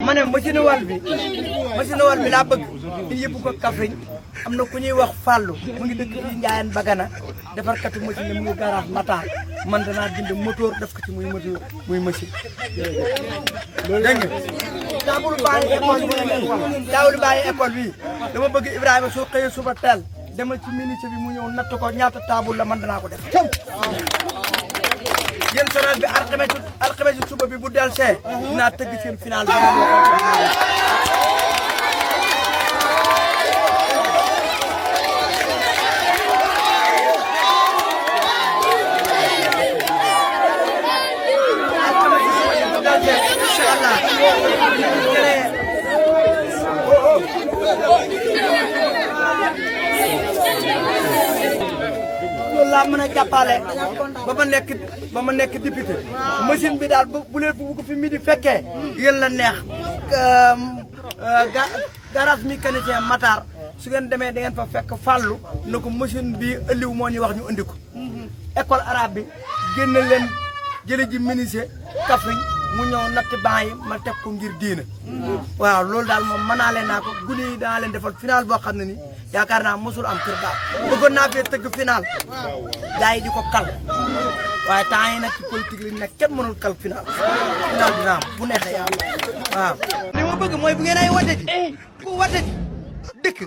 ma ne machine wal bi laa bëgg ñu yëpp ko Kaffrine am na ku ñuy wax Fallou mu ngi dëkk fii Ndiayène Bagana defarkatu machine mu ngi garage Matar man danaa jënd moteur def ko ci muy moteur muy machine dégg nga taabul bàyyi école bi dama bëgg Ibrahima soo xëyee suba teel demal ci ministre bi mu ñëw natt ko ñaata taabul la man danaa ko def yéen sonal bi alxames suba bi bu del see dinaa tëgg seen final bi inshallah loolu laa mën a jàppale ba ma nekk député machine bi daal bu leen bu ko fi midi fekkee yéen la neex garage mécanicien Matar su ngeen demee da ngeen fa fekk Fallou na ko machine bi ëlliw moo ñu wax ñu andi ko école arabe bi génn leen jële ji menuisier Kaffrine mu ñëw natt ban yi ma teg ko ngir diina waaw loolu daal moom mën naa leen naa ko gune yi danaa leen defal final boo xam ne ni yaakaar naa mosul am kër daaw bëggoon naa fee tëgg final gars yi di ko kal waaye temps yi nag ci politique li nekk kenn mënul kal final dina am bu neexee yàlla waaw li ma bëgg mooy bu ngeen ay wate ji ku wate ji dëkk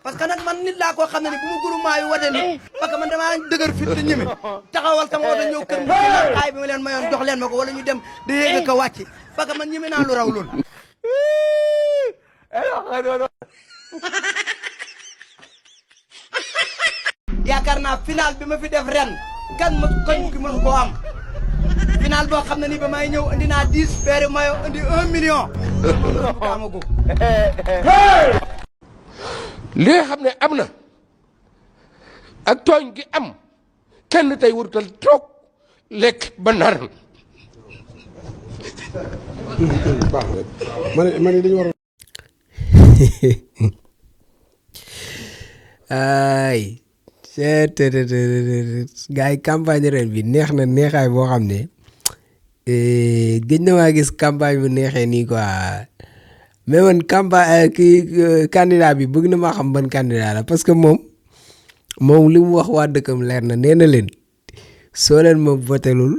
parce que nag man nit laa koo xam ne ni bu ma groupement yi wate ni parce que man damaa dëgër fit te ñeme taxawal sama wata ñëw kër xaay bi ma leen mayoon jox leen ma ko wala ñu dem di yéeg ko wàcc parce que man ñeme naa lu raw loolu yaakaar naa final bi ma fi def ren kan ma koñ ki mënu koo am final boo xam ne ni ba may ñëw indi naa 10 paires mayo indi 1 million amagu li nga xam ne am na ak tooñ gi am kenn tey warutal toog lekk ba naan man dañu war ay gars yi campagne ren bi neex na neexaay boo xam ne gëj na maa gis campagne bu neexee nii quoi mais man campagne kii candidat bi bëgg na maa xam ban candidat la parce que moom li mu wax waa dëkkam leer na nee na leen soo leen ma votelul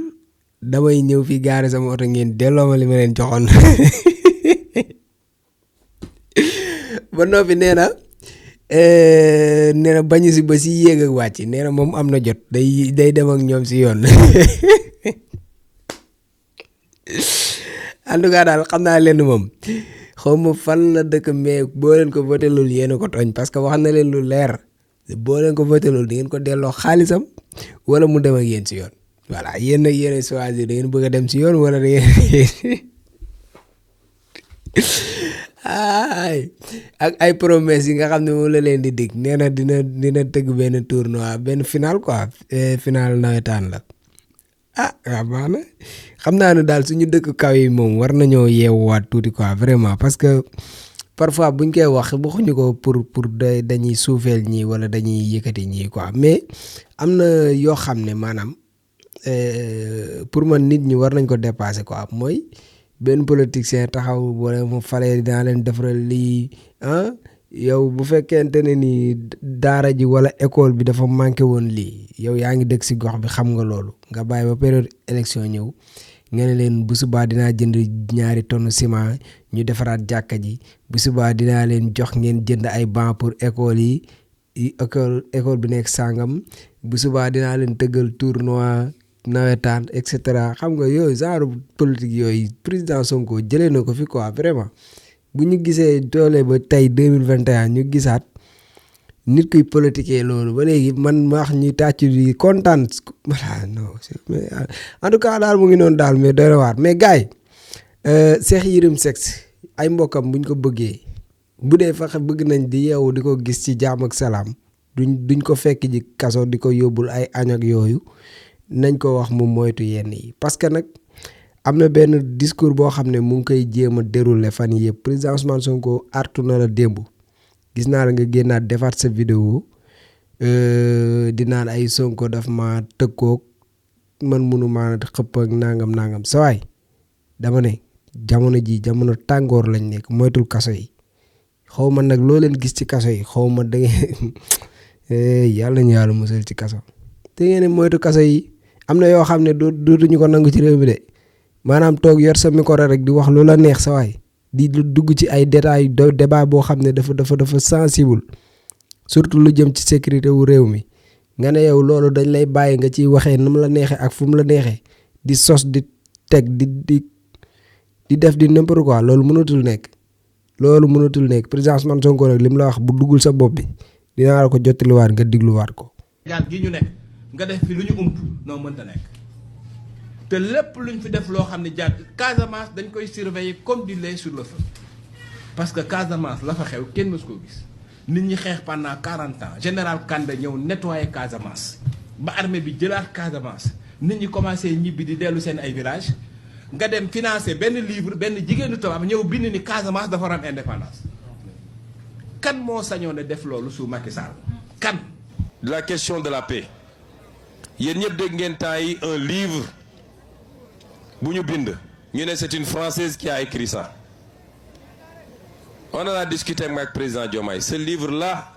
damay ñëw fii gaare sama oto ngeen delloo ma li ma leen joxoon ba noppi nee na bañu si ba si yéeg ak wàcc nee na moom am na jot day dem ak ñoom si yoon en tout cas daal xam naa leen moom xaw ma fan la dëkk mais boo leen ko voté loolu yéen a ko tooñ parce que wax na leen lu leer boo leen ko voté loolu di ngeen ko delloo xaalisam wala mu dem ak yéen si yoon voilà yéen nag yéen a choisir da ngeen bëgg a dem si yoon wala da ngeen ak ay promesses yi nga xam ne moom la leen di dig nee na dina tëgg benn tournoi benn final quoi final nawetaan la waaw baax na xam naa ne daal suñu dëkk kaw yi moom war nañoo yeewuwaat tuuti quoi vraiment parce que parfois buñ koy waxuñu ko pour dañuy suufeel ñii wala dañuy yëkkati ñii quoi mais am na yoo xam ne maanaam pour man nit ñi war nañ ko dépasser quoi mooy benn politicien taxaw wala mu falee dinaa leen defaral lii yow bu fekkente ne ni daara ji wala école bi dafa manqué woon lii yow yaa ngi dëkk si gox bi xam nga loolu nga bàyyi ba période élection ñëw nga ne leen bu subaa dinaa jënd 2 tonnes ciment ñu defaraat jàkka ji bu subaa dinaa leen jox ngeen jënd ay banc pour école yi école bi nekk sàngam bu subaa dinaa leen tëggal tournoi nawetaan et cetera xam nga yooyu genre politique yooyu président Sonko jëlee na ko fi quoi vraiment bu ñu gisee doole ba tey 2021 ñu gisaat nit kuy politiquer loolu ba léegi man ma wax ñu tàcc di kontaan voilà non mais en tout cas daal mu ngi noonu daal mais doy na waar mais gars yi Cheikh Yérim Seck ay mbokkam buñ ko bëggee bu dee fexe bëgg nañ di yeewu di ko gis ci jaam ak salaam duñ ko fekk ji kaso di ko yóbbul ay añ ak yooyu nañ ko wax mu moytu yenn yi parce que nag am na benn discours boo xam ne mu ngi koy jéem a dérouler fan yii yëpp président Ousmane Sonko artu na la démb gis naa la nga génnaat defaat sa vidéo di naan ay Sonko daf ma tëkkoog man munu maa xëpp ak nangam sa waay dama ne jamono ji jamono tàngoor lañ nekk moytul kaso yi xaw ma nag loo leen gis ci kaso yi xaw ma da ngeen yàlla ñu yàlla musal ci kaso te ngeen moytu kaso yi am na yoo xam ne dootuñu ko nangu ci réew mi de maanaam toog yor sa micro rek di wax lu la neex sa waay di dugg ci ay détails débat boo xam ne dafa sensible surtout lu jëm ci sécurité wu réew mi nga ne yow loolu dañ lay bàyyi nga ciy waxee nu mu la neexee ak fu mu la neexee di sos di teg di def di n'importe quoi loolu mënatul nekk président Ousmane Sonko nag li mu la wax bu duggul sa bopp bi dinaa la ko jottaliwaat nga digluwaat ko. Sénégal gi ñu nekk nga def fi lu ñu ump noo mënta nekk te lépp luñ fi def loo xam ne jaar Casamance dañ koy surveiller comme du lait sur le feu parce que Casamance la fa xew kenn mësu ko gis nit ñi xeex pendant 40 ans général Kandé ñëw nettoyer Casamance ba armée bi jëlaat Casamance nit ñi commencé ñibbi di dellu seen ay village nga dem financer benn livre benn jigéenu tubaab ñëw bind ni Casamance dafa am indépendance kan moo sañoon a def loolu sous Macky Sall kan. De la question de la paix yéen ñëpp dégg ngeen temps yi un livre bu ñu bind ñu ne c'est une Française qui a écrit ça on en a discuté avec le président Diomaye. Ce livre-là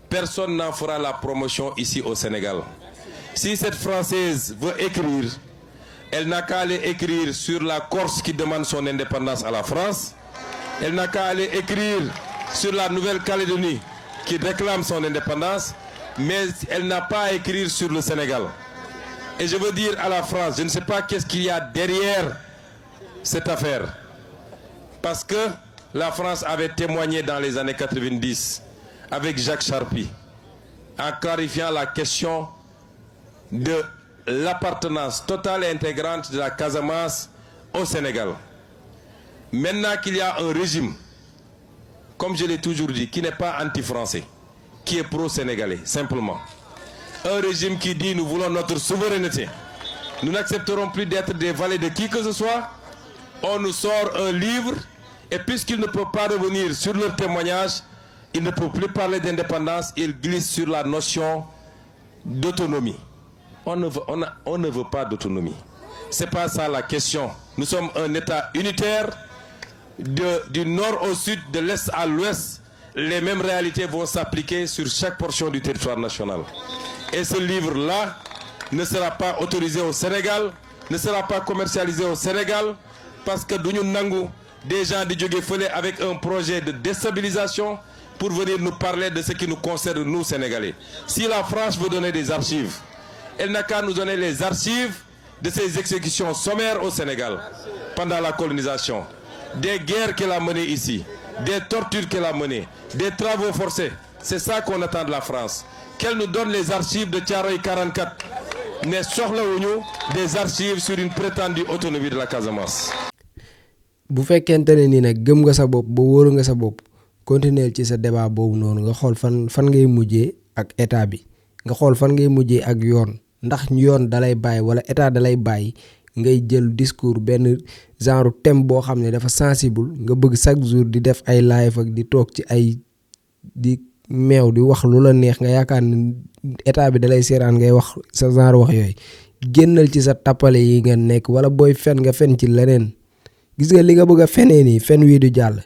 personne n'en fera la promotion ici au Sénégal. Si cette Française veut écrire, elle n'a qu'à aller écrire sur la Corse qui demande son indépendance à la France. Elle n'a qu'à aller écrire sur la Nouvelle-Calédonie qui réclame son indépendance, mais elle n'a pas à écrire sur le Sénégal. Et je veux dire à la France, je ne sais pas qu'est-ce qu'il y a derrière cette affaire. Parce que la France avait témoigné dans les années 90 avec Jacques Charpy en clarifiant la question de l'appartenance totale et intégrante de la Casamance au Sénégal. Maintenant qu'il y a un régime, comme je l'ai toujours dit, qui n'est pas anti-français, qui est pro-sénégalais, simplement. Un régime qui dit nous voulons notre souveraineté. Nous n'accepterons plus d'être des valets de qui que ce soit. On nous sort un livre et puisqu'ils ne peuvent pas revenir sur leur témoignage, ils ne peuvent plus parler d'indépendance, ils glissent sur la notion d'autonomie. On ne veut pas d'autonomie. C'est pas ça la question. Nous sommes un État unitaire, du nord au sud, de l'est à l'ouest. Les mêmes réalités vont s'appliquer sur chaque portion du territoire national. Et ce livre-là ne sera pas autorisé au Sénégal, ne sera pas commercialisé au Sénégal, parce que nous n'avons des gens de Djogé avec un projet de déstabilisation pour venir nous parler de ce qui nous concerne, nous, Sénégalais. Si la France veut donner des archives, elle n'a qu'à nous donner les archives de ces exécutions sommaires au Sénégal pendant la colonisation, des guerres qu'elle a menées ici, des tortures qu'elle a menées, des travaux forcés. C'est ça qu'on attend de la France. Qu'elle nous donne les archives de Thiaroye 44, mais soxlawuñu des archives sur une prétendue autonomie de la Casamance. bu fekkente ne ni nag gëm nga sa bopp ba wóoru nga sa bopp continuer ci sa débat boobu noonu nga xool fan ngay mujjee ak état bi nga xool fan ngay mujjee ak yoon ndax yoon dalay bàyyi wala état dalay bàyyi ngay jël discours benn genre thème boo xam ne dafa sensible nga bëgg chaque jour di def ay live ak di toog ci ay di meew di wax lu la neex nga yaakaar ne état bi dalay seeraan ngay wax sa genre wax yooyu génnal ci sa tappale yi nga nekk wala booy fen nga fen ci leneen. Gis nga li nga bëgg a fenee nii fen wii du jàll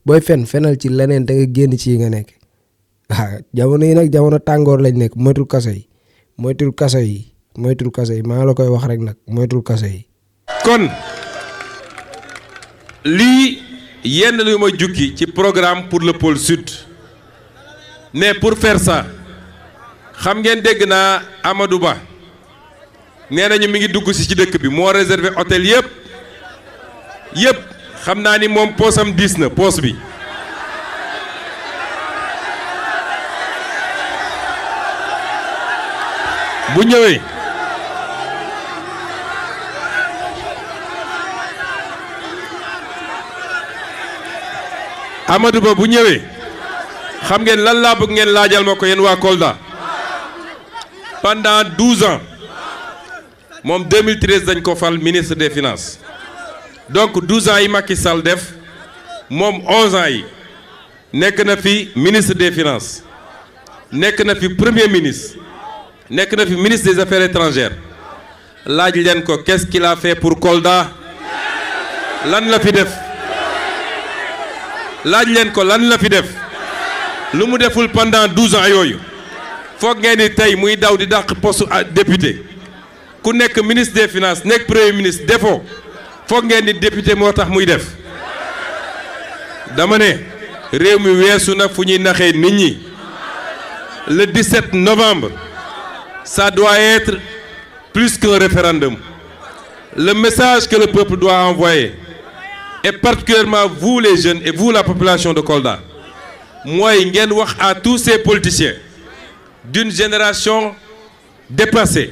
booy fenal ci leneen te nga génn ci yi nga nekk jamono yi nag jamono tàngoor lañ nekk moytul kaso yi maa la koy wax rek nag moytul kaso yi. kon lii yenn lu ma jukki ci programme pour le pôle sud mais pour faire ça xam ngeen dégg naa Amadou Ba nee nañu mi ngi dugg si ci dëkk bi moo réservé hôtel yëpp xam naa ni moom poosam diis na poos bi bu ñëwee Amadou Ba bu ñëwee xam ngeen lan laa bëgg ngeen laajal ma ko yéen waa Kolda pendant 12 ans moom 2013 dañ ko fal ministre des finances donc 12 ans yi Macky Sall def moom 11 ans yi nekk na fi ministre des finances nekk na fi premier ministre nekk na fi ministre des affaires étrangères laaj leen ko qu'est-ce qu'il a fait pour Kolda lan la fi def laaj leen ko lan la fi def lu mu deful pendant 12 ans yooyu foog ngeen ni tey muy daw di dàq poste député ku nekk ministre des finances nekk premier ministre defoo foog ngeen ni député moo tax muy def dama ne réew mi weesu na fu ñuy naxee nit ñi le 17 novembre ça doit être plus qu'un référendum le message que le peuple doit envoyer et particulièrement vous les jeunes et vous la population de Kolda mooy ngeen wax à tous ces politiciens d'une génération dépassée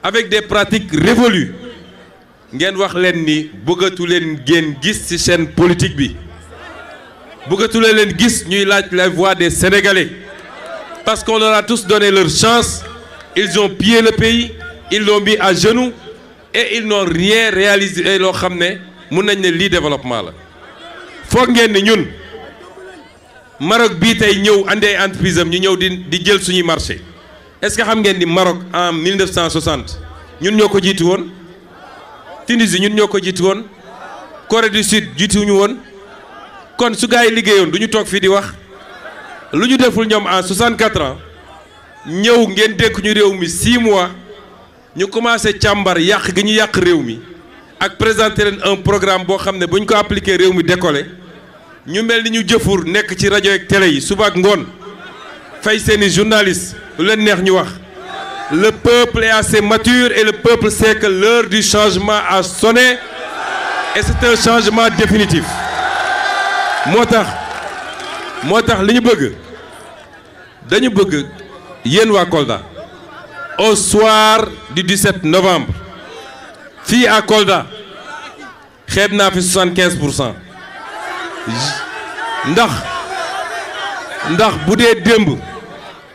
avec des pratiques révolues ngeen wax leen ni bëggatu leen ngeen gis ci seen politique bi bëggatu leen gis ñuy laaj la voix des Sénégalais parce qu'on leur a tous donné leur chance ils ont pillé le pays ils l'ont mis à genoux et ils n'ont rien réalisé loo xam ne mun nañ ne lii développement la foog ngeen ni ñun Maroc bii tey ñëw andi ay entreprise am ñu ñëw di jël suñuy marché est-ce que xam ngeen ni Maroc en 1960 ñun ñoo ko jiitu woon Tunisie ñun ñoo ko jiitu woon Corée du Sud jiituñu woon kon su gaa yi liggéeyoon du ñu toog fii di wax lu ñu deful ñoom en 64 ans ñëw ngeen dénk ñu réew mi 6 mois ñu commencé càmbar yàq gi ñu yàq réew mi ak présenter leen un programme boo xam ne bu ñu ko appliqué réew mi décollé ñu mel ni ñu jëfur nekk ci rajo ak télé yi suba ak ngoon fay seeni journaliste lu leen neex ñu wax le peuple est assez mature et le peuple sait que l'heure du changement a sonné et c'est un changement définitif moo tax li ñu bëgg dañu bëgg yéen waa Kolda au soir du 17 novembre fii à Kolda xeeb naa fi 75% ndax bu dee démb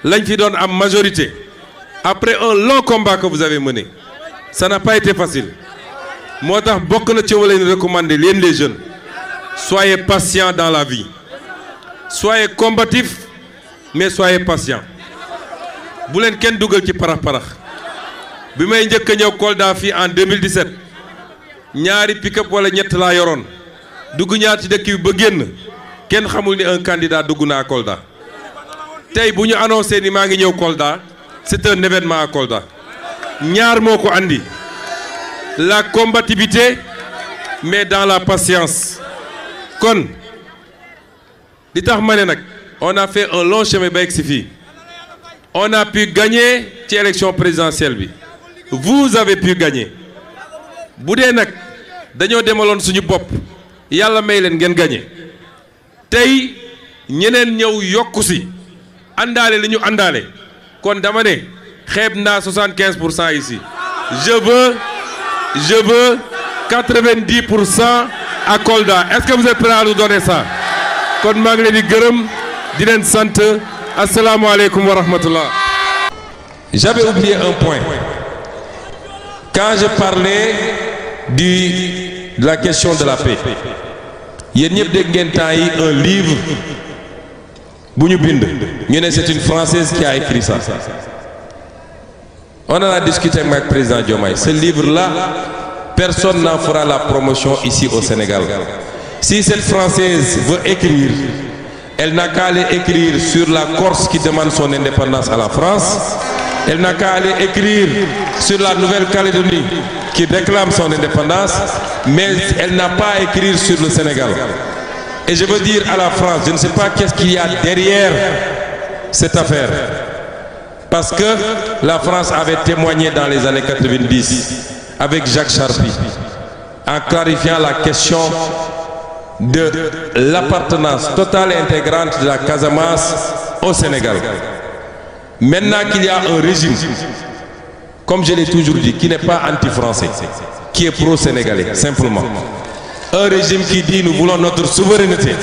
lañ fi doon am majorité après un long combat que vous avez mené ça n'a pas été facile moo tax bokk na ci wala leen recommander leen les jeunes soyez patients dans la vie soyez combatifs mais soyez patients bu leen kenn dugal ci parax bi may njëkk a ñëw Kolda fii en 2017 ñaari pick-up wala ñett laa yoroon dugg ñaar ci dëkk bi ba génn kenn xamul ni un candidat dugg naa Kolda tey bu ñu annoncé ni maa ngi ñëw Kolda c'est un événement à Kolda ñaar moo ko andi la combativité mais dans la patience kon li tax ma ne nag on a fait un long chemin ba egsi fii on a pu gagner ci élection présidentielle bi vous avez pu gagner bu dee nag dañoo demaloon suñu bopp yàlla may leen ngeen gagner tey ñeneen ñëw yokku si àndaale li ñu àndaale kon dama ne xeeb naa 75% ici je veux 90% à Kolda est-ce que vous êtes prêts à nous donner ça kon maa ngi leen di gërëm di leen sant asalaamaaleykum wa rahmatullah. J'avais oublié un point quand je parlais de la question de la paix yéen ñëpp dégg ngeen temps yi un livre bu ñu bind ñu ne c'est une Française qui a écrit ça on en a discuté avec le président Diomaye ce livre-là personne n'en fera la promotion ici au Sénégal si cette Française veut écrire elle n'a qu'à aller écrire sur la Corse qui demande son indépendance à la France elle n'a qu'à aller écrire sur la Nouvelle-Calédonie qui réclame son indépendance mais elle n'a pas à écrire sur le Sénégal et je veux dire à la France je ne sais pas qu'est-ce qu'il y a derrière cette affaire parce que la France avait témoigné dans les années 90 avec Jacques Charpy en clarifiant la question de l'appartenance totale et intégrante de la Casamance au Sénégal. Maintenant qu'il y a un régime, comme je l'ai toujours dit, qui n'est pas anti-français, qui est pro-sénégalais, simplement. Un régime qui dit nous voulons notre souveraineté.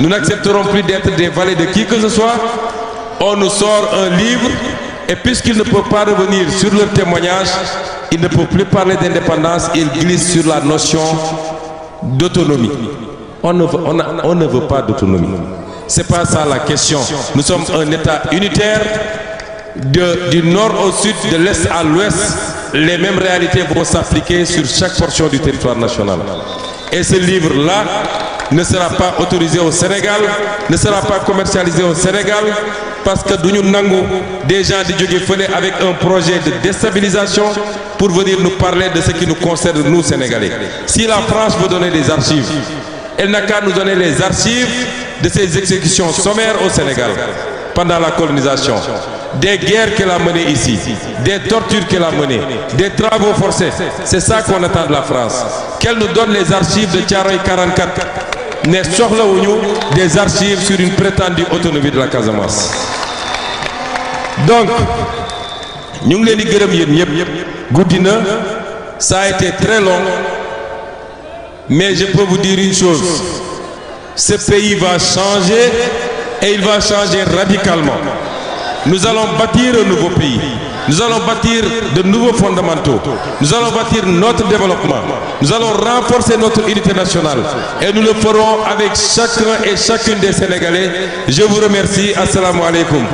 Nous n'accepterons plus d'être des valets de qui que ce soit. On nous sort un livre et puisqu'ils ne peuvent pas revenir sur leur témoignage, ils ne peuvent plus parler d'indépendance, ils glissent sur la notion d'autonomie. On ne veut pas d'autonomie. C'est pas ça la question. Nous sommes un État unitaire du nord au sud, de l'est à l'ouest, les mêmes réalités vont s'appliquer sur chaque portion du territoire national. Et ce livre-là ne sera pas autorisé au Sénégal, ne sera pas commercialisé au Sénégal, parce que nous n'avons des gens de Djogé avec un projet de déstabilisation pour venir nous parler de ce qui nous concerne, nous, Sénégalais. Si la France veut donner des archives, elle n'a qu'à nous donner les archives de ces exécutions sommaires au Sénégal pendant la colonisation, des guerres qu'elle a menées ici, des tortures qu'elle a menées, des travaux forcés. C'est ça qu'on attend de la France. Qu'elle nous donne les archives de Thiaroye 44, mais nous des archives sur une prétendue autonomie de la Casamance. Donc, nous ça a été très long, mais je peux vous dire une chose, ce pays va changer et il va changer radicalement. Nous allons bâtir un nouveau pays. Nous allons bâtir de nouveaux fondamentaux. Nous allons bâtir notre développement. Nous allons renforcer notre unité nationale. Et nous le ferons avec chacun et chacune des Sénégalais. Je vous remercie. Assalamu alaikum.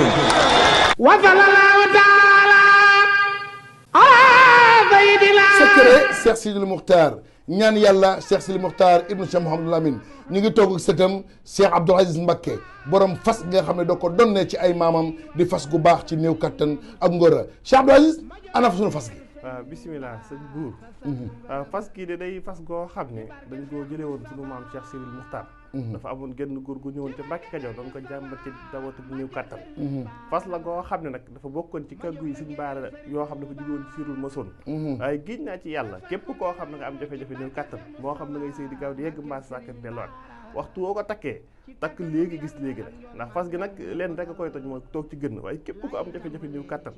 secret Cheikh Sidil Mukhtar ñaan yàlla Cheikh Sidil Mukhtar ibnu Cheikh Mouhamadou Lamine ñu ngi toog ak sëtam Cheikh Abdoul Aziz Mbacké borom fas nga xam ne da ko donnee ci ay maamam di fas gu baax ci néew kattan ak ngóora Cheikh Abdoul Aziz ana fa sunu fas gi. waaw bisimilah sëñ buur. fas gi de day fas goo xam ne dañ koo jëlee woon sunu maam Cheikh Sidil Mukhtar. dafa amoon genn góor gu ñëwoon te Mbàkke Kajoor doon ko jàmbat ci dawatu bu néew kattan. fas la goo xam ne nag dafa bokkoon ci kàggu yi suñ baara yoo xam ne dafa jóge woon siirul masoon. waaye giñ naa ci yàlla képp koo xam ne nga am jafe-jafe néew kattan moo xam ne ngay sëy di gaaw di yegg mbaas sàkkat delluwaat waxtu woo ko takkee takk léegi gis léegi nag ndax fas gi nag leen rek a koy toj mooy toog ci gën waaye képp ko am jafe-jafe néew kattan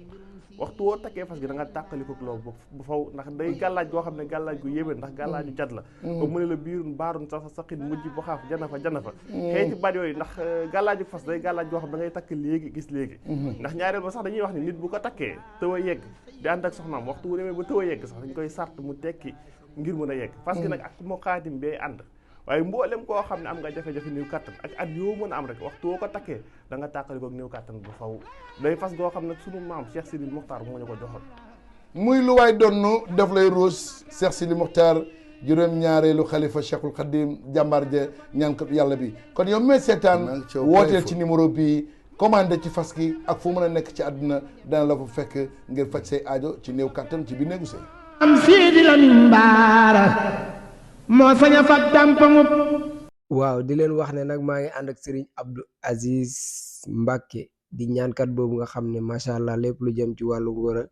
waxtu woo takkee fas gi da nga tàqaliko loolu bu faw ndax day gàllaaj goo xam ne gàllaaj gu yéeme ndax gàllaaju cat la ba mu ne la biirun baarun sa saqin mujj bu xaaf jana fa xeeti baat yooyu ndax gàllaaju fas day gàllaaj goo xam da ngay takk léegi gis léegi ndax ñaareel ba sax dañuy wax ni nit bu ko takkee tëw a yegg di ànd ak soxnaam waxtu wu demee ba tëw a yegg sax dañ koy sart mu tekki ngir mën a yegg fas gi nag ak moo xaatim bee ànd waaye mboolem koo xam ne am nga jafe-jafe néew kattan ak at yoo mën a am rek waxtu woo ko takkee da nga tàqaliko ak néew kattan bu faw day fas goo xam ne sunu maam Cheikh Sidil Mukhtar moo ñu ko joxoon muy lu waay donnu daf lay ruus Cheikh Sidil Mukhtar juróom-ñaareelu xalifa Cheikhul Khadim jàmbaar ja ñaankat yàlla bi kon yow mee seetaan wooteel ci numéro bii commandé ci fas gi ak fu mën a nekk ci àdduna dana la fa fekk ngir faj say aajo ci néew kattan ci bi néegu sëy am Sidi Lamine Bara moo sañ a fat tàmpaŋub. waaw di leen wax ne nag maa ngi ànd ak Serigne Abdou Aziz Mbacké di ñaankat boobu nga xam ne macha allah lépp lu jëm ci wàllu ngóora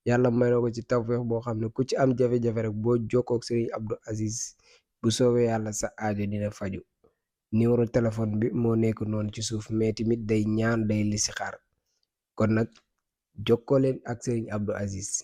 yàlla may na ko ci tawfeex boo xam ne ku ci am jafe-jafe rek boo jokkoo ak Serigne Abdou Aziz bu soobee yàlla sa aajo dina faju numéro téléphone bi moo nekk noonu ci suuf mais tamit day ñaan day listixaar kon nag jokkoo leen ak Serigne Abdou Aziz.